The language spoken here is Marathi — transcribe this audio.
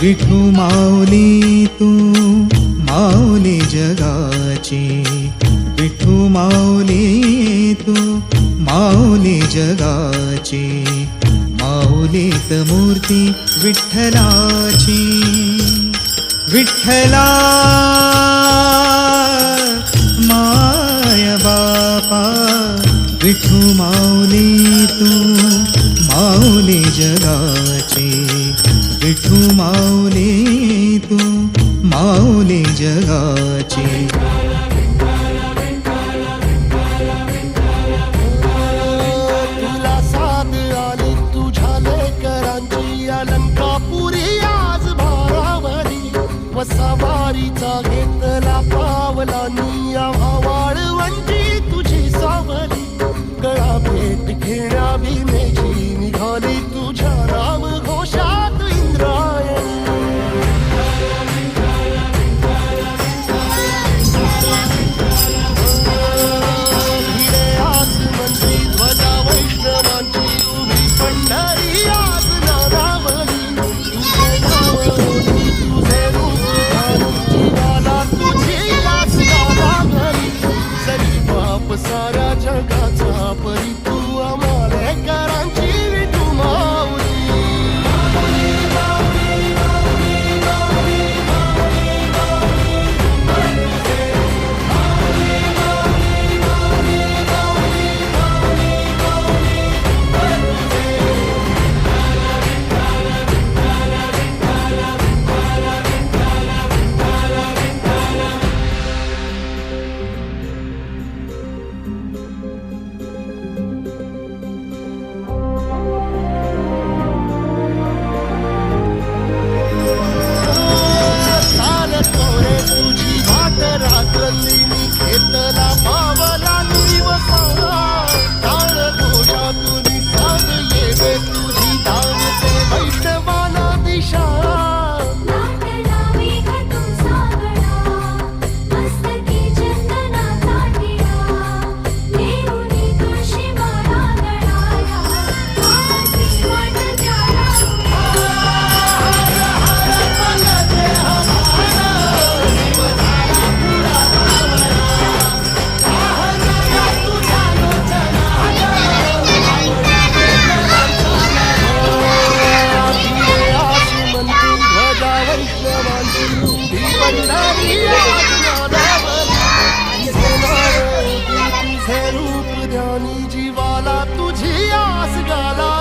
विठू माऊली तू माऊली जगाची, विठू माऊली तू माऊली जगाची, माऊलीत मूर्ती विठ्ठलाची. विठ्ठला माय बापा, विठू माऊली तू माऊली जगाची, विठू माऊली तू माऊली जगाची. तुला साथ आली तुझ्या लेकरांची, अलंकापुरी आज भारावरी, वसावारीचा घेतला पावलांनी, आव्हा वाळवंटी तुझी सावली. गळा भेट घेण्या भीमेची निघाली तुझ्या राम घोषात इंद्रायणी. भिडे आसमंती ध्वजा वैष्णवांची, उभी पंढरी आज नारावली. तुझे नाव होती तुझे रूप धारी, जीवाला तुझी आस गावाघरी. जरी बाप साऱ्या जगाचा परी, तू आम्हाला करांची विठू माऊली. तुझी वाट रात्रंदिनी, घेतला पावला दिवसा. टाळ घोषातून साथ येते तुझी, धावते वैष्णवाला दिशा. रूप ध्यानी जीवाला तुझी आस गाला.